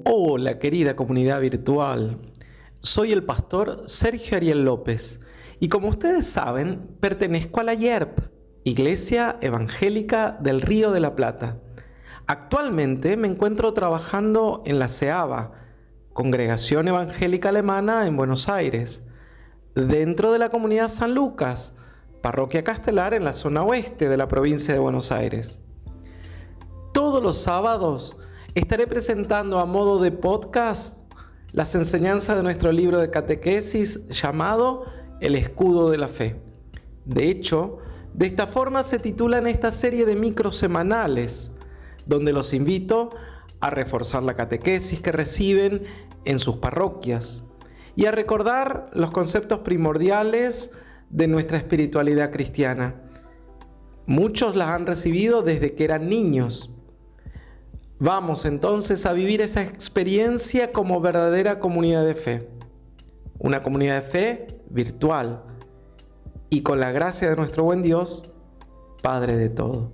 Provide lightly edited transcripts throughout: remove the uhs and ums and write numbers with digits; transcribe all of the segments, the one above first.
Hola querida comunidad virtual, soy el pastor Sergio Ariel López y como ustedes saben, pertenezco a la YERP, Iglesia Evangélica del Río de la Plata. Actualmente me encuentro trabajando en la CEABA, Congregación Evangélica Alemana en Buenos Aires, dentro de la comunidad San Lucas, parroquia Castelar en la zona oeste de la provincia de Buenos Aires. Todos los sábados estaré presentando a modo de podcast las enseñanzas de nuestro libro de catequesis llamado El Escudo de la Fe. De hecho, de esta forma se titulan esta serie de micros semanales, donde los invito a reforzar la catequesis que reciben en sus parroquias y a recordar los conceptos primordiales de nuestra espiritualidad cristiana. Muchos las han recibido desde que eran niños. Vamos entonces a vivir esa experiencia como verdadera comunidad de fe. Una comunidad de fe virtual y con la gracia de nuestro buen Dios, Padre de todo.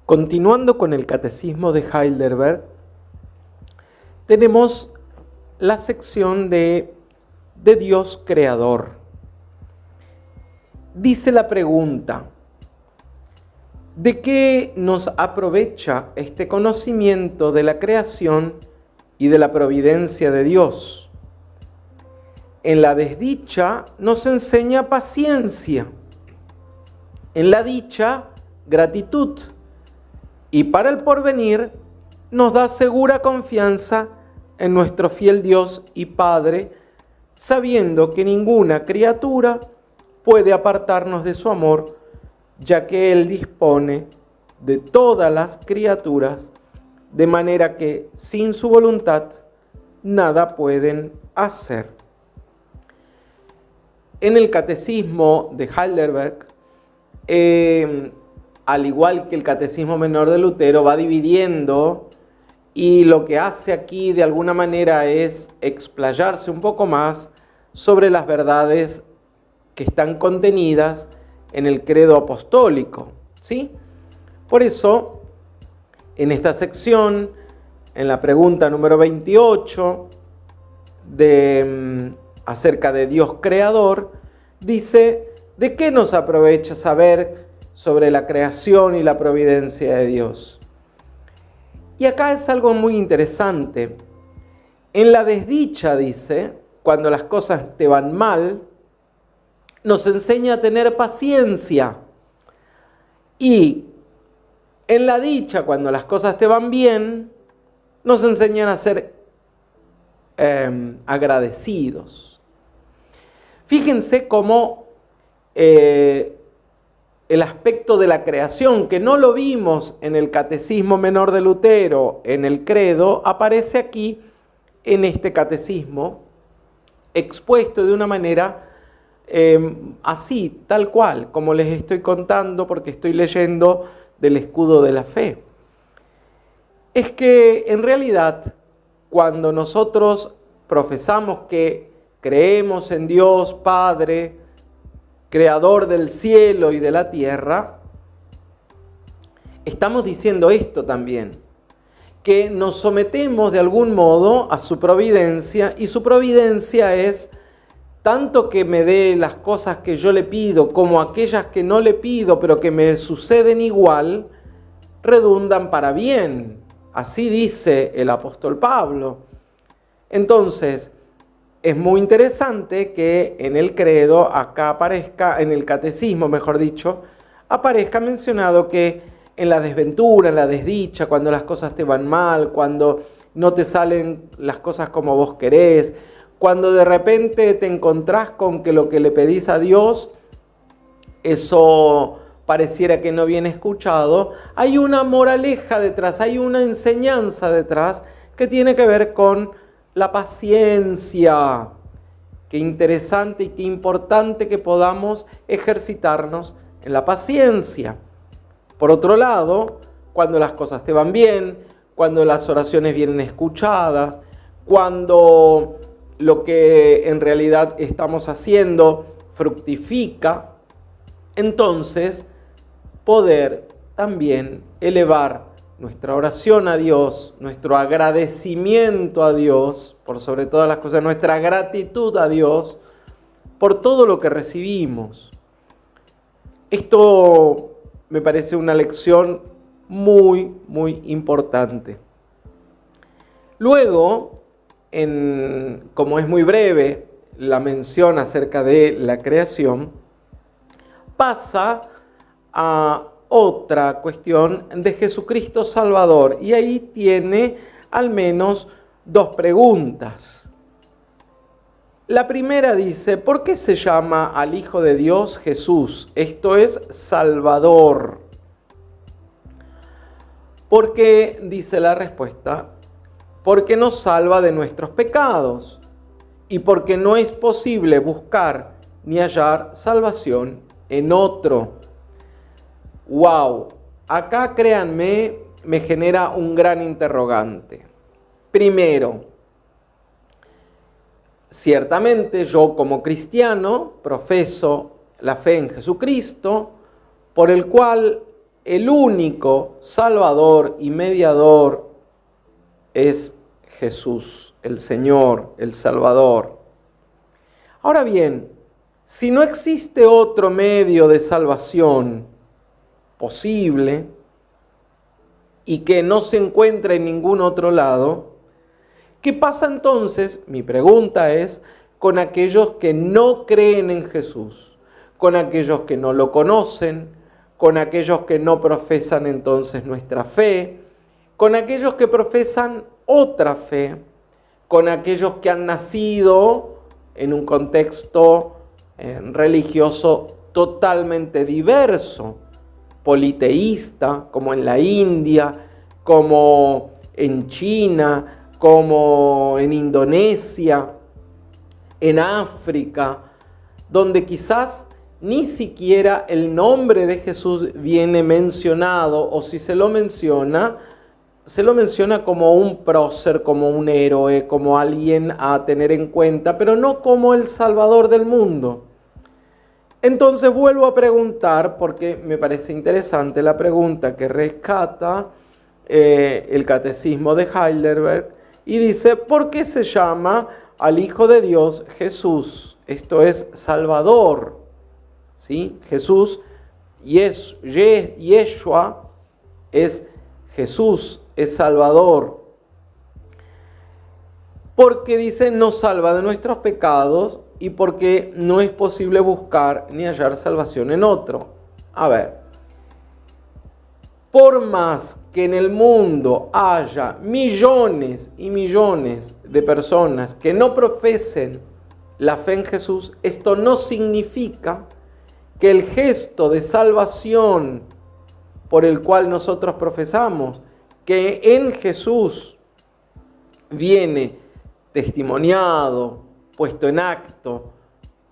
Continuando con el Catecismo de Heidelberg, tenemos la sección de Dios Creador. Dice la pregunta: ¿de qué nos aprovecha este conocimiento de la creación y de la providencia de Dios? En la desdicha nos enseña paciencia, en la dicha gratitud, y para el porvenir nos da segura confianza en nuestro fiel Dios y Padre, sabiendo que ninguna criatura puede apartarnos de su amor, ya que Él dispone de todas las criaturas, de manera que sin su voluntad nada pueden hacer. En el Catecismo de Heidelberg, al igual que el Catecismo Menor de Lutero, va dividiendo, y lo que hace aquí de alguna manera es explayarse un poco más sobre las verdades que están contenidas en el credo apostólico, ¿sí? Por eso, en esta sección, en la pregunta número 28, acerca de Dios creador, dice: ¿de qué nos aprovecha saber sobre la creación y la providencia de Dios? Y acá es algo muy interesante. En la desdicha, dice, cuando las cosas te van mal, nos enseña a tener paciencia. Y en la dicha, cuando las cosas te van bien, nos enseñan a ser agradecidos. Fíjense cómo el aspecto de la creación, que no lo vimos en el Catecismo Menor de Lutero, en el credo, aparece aquí en este catecismo, expuesto de una manera así, tal cual, como les estoy contando, porque estoy leyendo del Escudo de la Fe. Es que en realidad, cuando nosotros profesamos que creemos en Dios Padre, Creador del cielo y de la tierra, estamos diciendo esto también, que nos sometemos de algún modo a su providencia, y su providencia es tanto que me dé las cosas que yo le pido como aquellas que no le pido, pero que me suceden igual, redundan para bien. Así dice el apóstol Pablo. Entonces, es muy interesante que en el credo, acá aparezca, en el catecismo, mejor dicho, aparezca mencionado que en la desventura, en la desdicha, cuando las cosas te van mal, cuando no te salen las cosas como vos querés, cuando de repente te encontrás con que lo que le pedís a Dios, eso pareciera que no viene escuchado, hay una moraleja detrás, hay una enseñanza detrás que tiene que ver con la paciencia. Qué interesante y qué importante que podamos ejercitarnos en la paciencia. Por otro lado, cuando las cosas te van bien, cuando las oraciones vienen escuchadas, cuando lo que en realidad estamos haciendo fructifica, entonces poder también elevar nuestra oración a Dios, nuestro agradecimiento a Dios, por sobre todas las cosas, nuestra gratitud a Dios por todo lo que recibimos. Esto me parece una lección muy, muy importante. Luego, como es muy breve la mención acerca de la creación, pasa a otra cuestión de Jesucristo Salvador. Y ahí tiene al menos dos preguntas. La primera dice, ¿por qué se llama al Hijo de Dios Jesús? Esto es Salvador. Porque, dice la respuesta, porque nos salva de nuestros pecados y porque no es posible buscar ni hallar salvación en otro. ¡Wow! Acá, créanme, me genera un gran interrogante. Primero, ciertamente yo como cristiano profeso la fe en Jesucristo, por el cual el único Salvador y mediador es Jesús, el Señor, el Salvador. Ahora bien, si no existe otro medio de salvación posible y que no se encuentra en ningún otro lado, ¿qué pasa entonces? Mi pregunta es, con aquellos que no creen en Jesús, con aquellos que no lo conocen, con aquellos que no profesan entonces nuestra fe, con aquellos que profesan otra fe, con aquellos que han nacido en un contexto religioso totalmente diverso, politeísta, como en la India, como en China, como en Indonesia, en África, donde quizás ni siquiera el nombre de Jesús viene mencionado, o si se lo menciona como un prócer, como un héroe, como alguien a tener en cuenta, pero no como el Salvador del mundo. Entonces vuelvo a preguntar, porque me parece interesante la pregunta que rescata el Catecismo de Heidelberg, y dice, ¿por qué se llama al Hijo de Dios Jesús? Esto es Salvador, ¿sí? Jesús, Yeshua, es Jesús, es Salvador. Porque dice, nos salva de nuestros pecados y porque no es posible buscar ni hallar salvación en otro. A ver, por más que en el mundo haya millones y millones de personas que no profesen la fe en Jesús, esto no significa que el gesto de salvación por el cual nosotros profesamos, que en Jesús viene testimoniado, puesto en acto,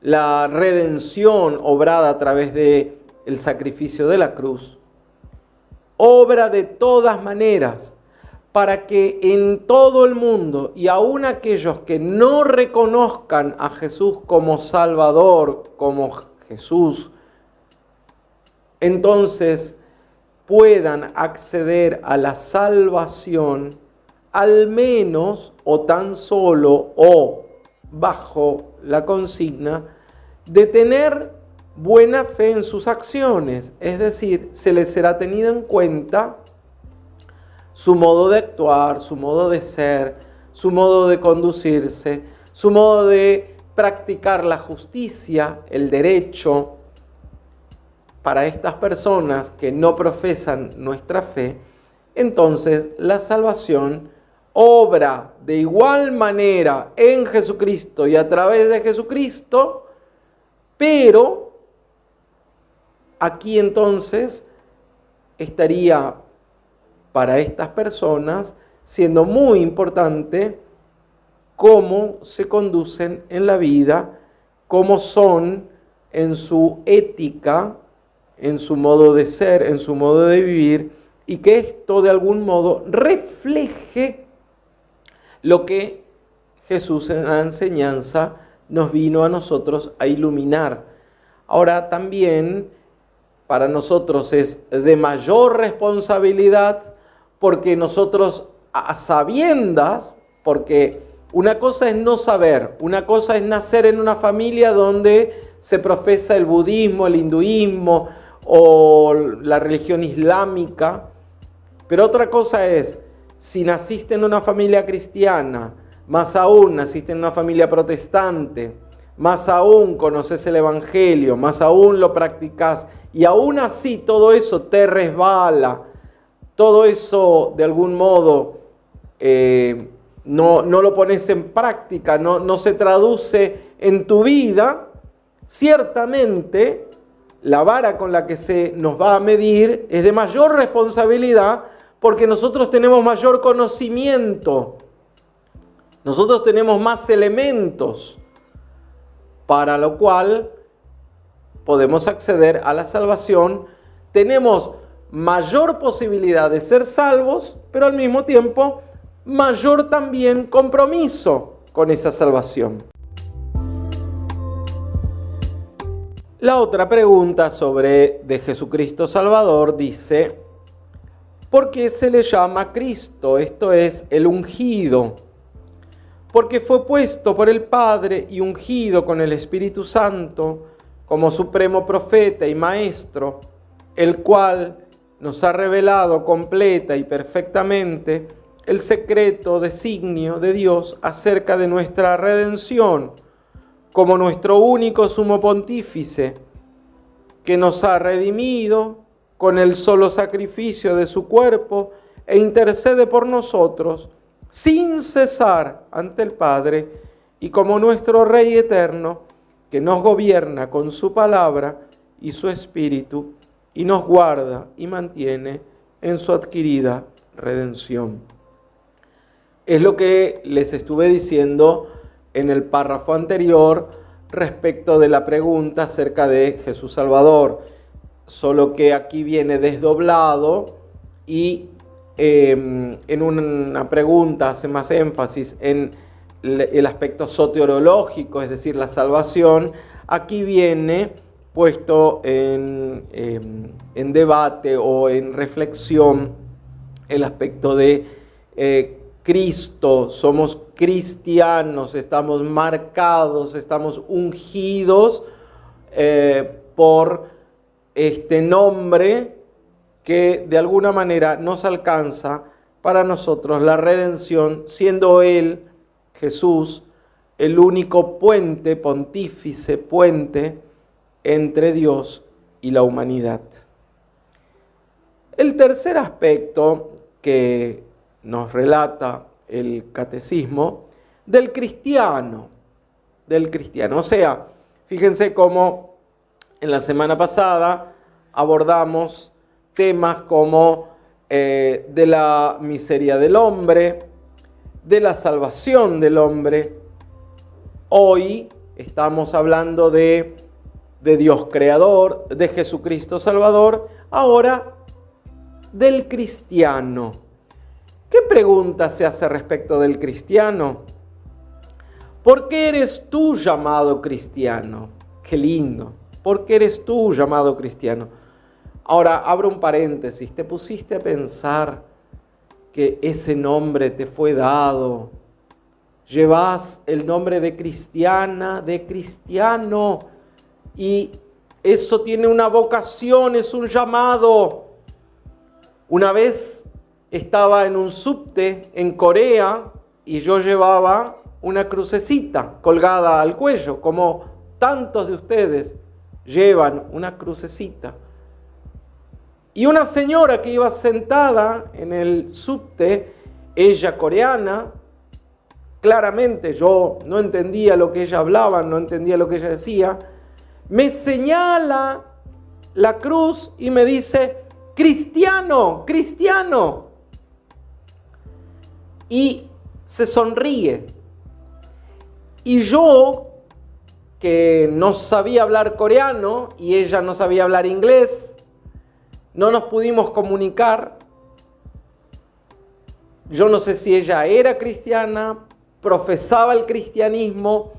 la redención obrada a través del sacrificio de la cruz, obra de todas maneras para que en todo el mundo, y aun aquellos que no reconozcan a Jesús como Salvador, como Jesús, entonces puedan acceder a la salvación, al menos o tan solo o bajo la consigna de tener buena fe en sus acciones, es decir, se les será tenido en cuenta su modo de actuar, su modo de ser, su modo de conducirse, su modo de practicar la justicia, el derecho. Para estas personas que no profesan nuestra fe, entonces la salvación obra de igual manera en Jesucristo y a través de Jesucristo, pero aquí entonces estaría para estas personas siendo muy importante cómo se conducen en la vida, cómo son en su ética, en su modo de ser, en su modo de vivir, y que esto de algún modo refleje lo que Jesús en la enseñanza nos vino a nosotros a iluminar. Ahora también para nosotros es de mayor responsabilidad porque nosotros a sabiendas, porque una cosa es no saber, una cosa es nacer en una familia donde se profesa el budismo, el hinduismo o la religión islámica, pero otra cosa es si naciste en una familia cristiana, más aún naciste en una familia protestante, más aún conoces el evangelio, más aún lo practicás y aún así todo eso te resbala, todo eso de algún modo no lo pones en práctica, no se traduce en tu vida, ciertamente la vara con la que se nos va a medir es de mayor responsabilidad porque nosotros tenemos mayor conocimiento, nosotros tenemos más elementos, para lo cual podemos acceder a la salvación, tenemos mayor posibilidad de ser salvos, pero al mismo tiempo mayor también compromiso con esa salvación. La otra pregunta sobre de Jesucristo Salvador dice, ¿por qué se le llama Cristo? Esto es el ungido. Porque fue puesto por el Padre y ungido con el Espíritu Santo como supremo profeta y maestro, el cual nos ha revelado completa y perfectamente el secreto designio de Dios acerca de nuestra redención, como nuestro único sumo pontífice, que nos ha redimido con el solo sacrificio de su cuerpo e intercede por nosotros sin cesar ante el Padre, y como nuestro Rey eterno, que nos gobierna con su palabra y su Espíritu, y nos guarda y mantiene en su adquirida redención. Es lo que les estuve diciendo en el párrafo anterior respecto de la pregunta acerca de Jesús Salvador, solo que aquí viene desdoblado y en una pregunta hace más énfasis en el aspecto soteriológico, es decir, la salvación. Aquí viene puesto en debate o en reflexión el aspecto de Cristo. Somos cristianos, estamos marcados, estamos ungidos por este nombre que de alguna manera nos alcanza para nosotros la redención, siendo Él, Jesús, el único puente, pontífice puente entre Dios y la humanidad. El tercer aspecto que nos relata el catecismo del cristiano. O sea, fíjense cómo en la semana pasada abordamos temas como de la miseria del hombre, de la salvación del hombre. Hoy estamos hablando de Dios creador, de Jesucristo Salvador, ahora del cristiano. ¿Qué pregunta se hace respecto del cristiano? ¿Por qué eres tú llamado cristiano? Qué lindo. ¿Por qué eres tú llamado cristiano? Ahora, abro un paréntesis. ¿Te pusiste a pensar que ese nombre te fue dado? Llevas el nombre de cristiana, de cristiano, y eso tiene una vocación, es un llamado. Una vez estaba en un subte en Corea y yo llevaba una crucecita colgada al cuello, como tantos de ustedes llevan una crucecita. Y una señora que iba sentada en el subte, ella coreana, claramente yo no entendía lo que ella hablaba, no entendía lo que ella decía, me señala la cruz y me dice, cristiano, cristiano. Y se sonríe. Y yo, que no sabía hablar coreano y ella no sabía hablar inglés, no nos pudimos comunicar. Yo no sé si ella era cristiana, profesaba el cristianismo,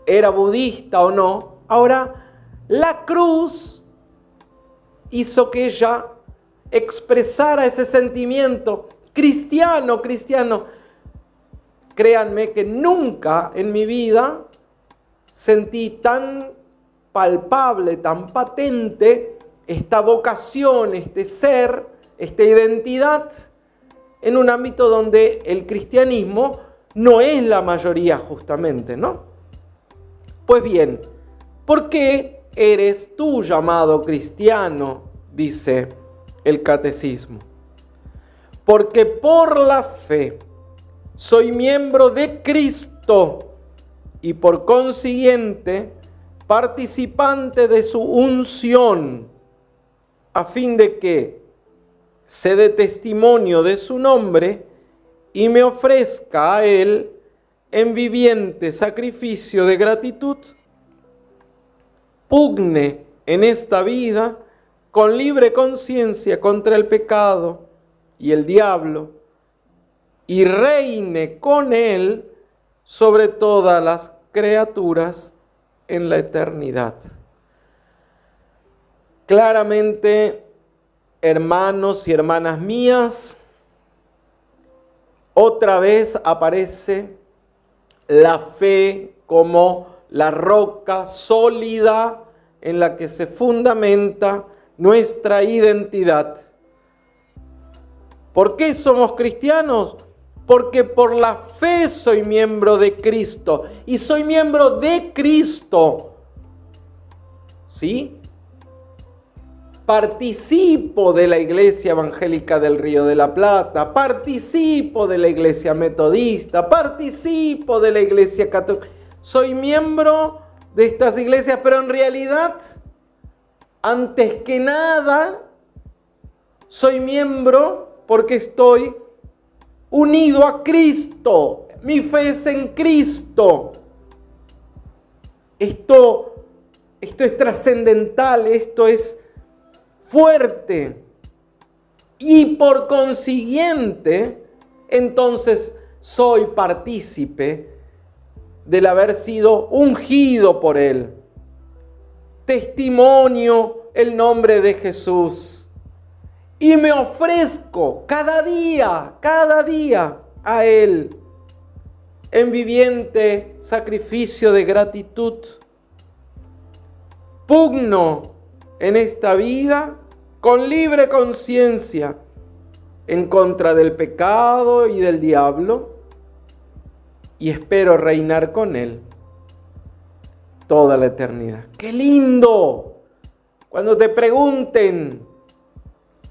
era budista o no. Ahora, la cruz hizo que ella expresara ese sentimiento cristiano. Créanme que nunca en mi vida sentí tan palpable, tan patente esta vocación, este ser, esta identidad en un ámbito donde el cristianismo no es la mayoría justamente, ¿no? Pues bien, ¿por qué eres tú llamado cristiano? Dice el catecismo. Porque por la fe soy miembro de Cristo y por consiguiente participante de su unción, a fin de que se dé testimonio de su nombre y me ofrezca a Él en viviente sacrificio de gratitud. Pugne en esta vida con libre conciencia contra el pecado y el diablo y reine con Él sobre todas las criaturas en la eternidad. Claramente, hermanos y hermanas mías, otra vez aparece la fe como la roca sólida en la que se fundamenta nuestra identidad. ¿Por qué somos cristianos? Porque por la fe soy miembro de Cristo y soy miembro de Cristo. ¿Sí? Participo de la Iglesia Evangélica del Río de la Plata, participo de la Iglesia Metodista, participo de la Iglesia Católica. Soy miembro de estas iglesias, pero en realidad, antes que nada, soy miembro porque estoy unido a Cristo. Mi fe es en Cristo. Esto es trascendental, esto es fuerte. Y por consiguiente, entonces soy partícipe del haber sido ungido por Él. Testimonio el nombre de Jesús. Y me ofrezco cada día a Él en viviente sacrificio de gratitud. Pugno en esta vida con libre conciencia en contra del pecado y del diablo y espero reinar con Él toda la eternidad. ¡Qué lindo! Cuando te pregunten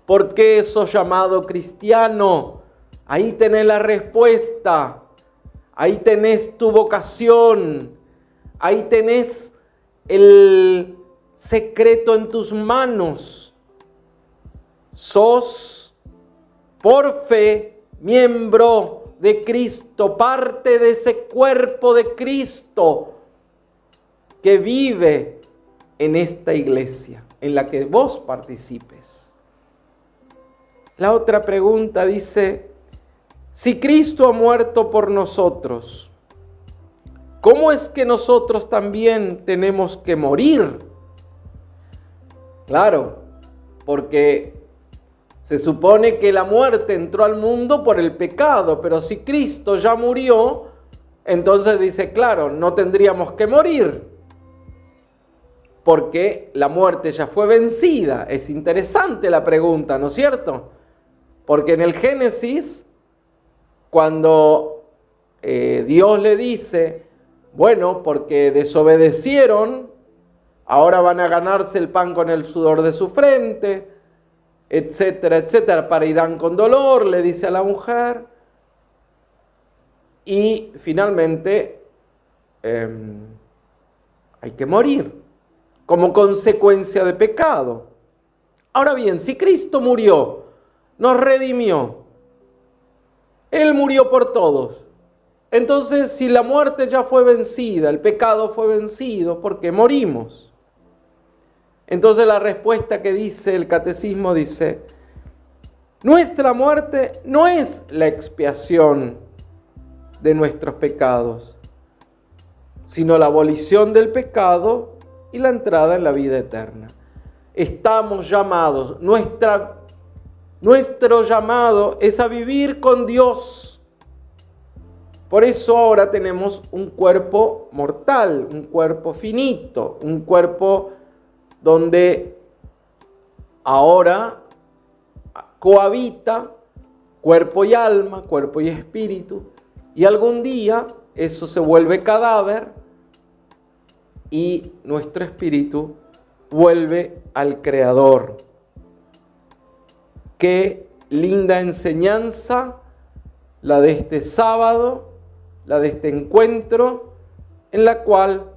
¿por qué sos llamado cristiano? Ahí tenés la respuesta. Ahí tenés tu vocación. Ahí tenés el secreto en tus manos. Sos por fe miembro de Cristo, parte de ese cuerpo de Cristo que vive en esta iglesia en la que vos participes. La otra pregunta dice, si Cristo ha muerto por nosotros, ¿cómo es que nosotros también tenemos que morir? Claro, porque se supone que la muerte entró al mundo por el pecado, pero si Cristo ya murió, entonces dice, claro, no tendríamos que morir, porque la muerte ya fue vencida. Es interesante la pregunta, ¿no es cierto? Porque en el Génesis, cuando Dios le dice, bueno, porque desobedecieron, ahora van a ganarse el pan con el sudor de su frente, etcétera, etcétera, parirán con dolor, le dice a la mujer. Y finalmente hay que morir como consecuencia de pecado. Ahora bien, si Cristo murió, nos redimió, Él murió por todos. Entonces, si la muerte ya fue vencida, el pecado fue vencido, ¿por qué morimos? Entonces la respuesta que dice el catecismo dice, nuestra muerte no es la expiación de nuestros pecados, sino la abolición del pecado y la entrada en la vida eterna. Estamos llamados, nuestra Nuestro llamado es a vivir con Dios. Por eso ahora tenemos un cuerpo mortal, un cuerpo finito, un cuerpo donde ahora cohabita cuerpo y alma, cuerpo y espíritu, y algún día eso se vuelve cadáver y nuestro espíritu vuelve al Creador. Qué linda enseñanza la de este sábado, la de este encuentro, en la cual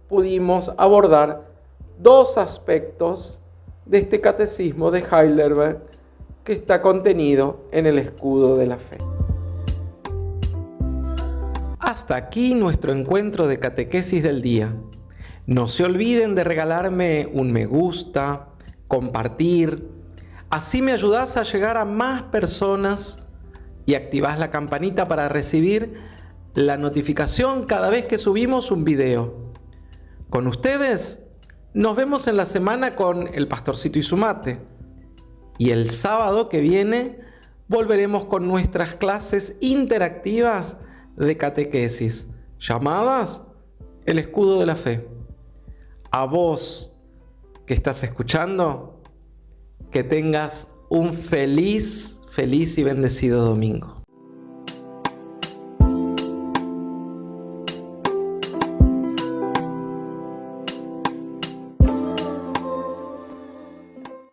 pudimos abordar dos aspectos de este catecismo de Heidelberg que está contenido en el escudo de la fe. Hasta aquí nuestro encuentro de catequesis del día. No se olviden de regalarme un me gusta, compartir. Así me ayudás a llegar a más personas y activás la campanita para recibir la notificación cada vez que subimos un video. Con ustedes nos vemos en la semana con el pastorcito y su mate. Y el sábado que viene volveremos con nuestras clases interactivas de catequesis, llamadas el escudo de la fe. A vos que estás escuchando, que tengas un feliz y bendecido domingo.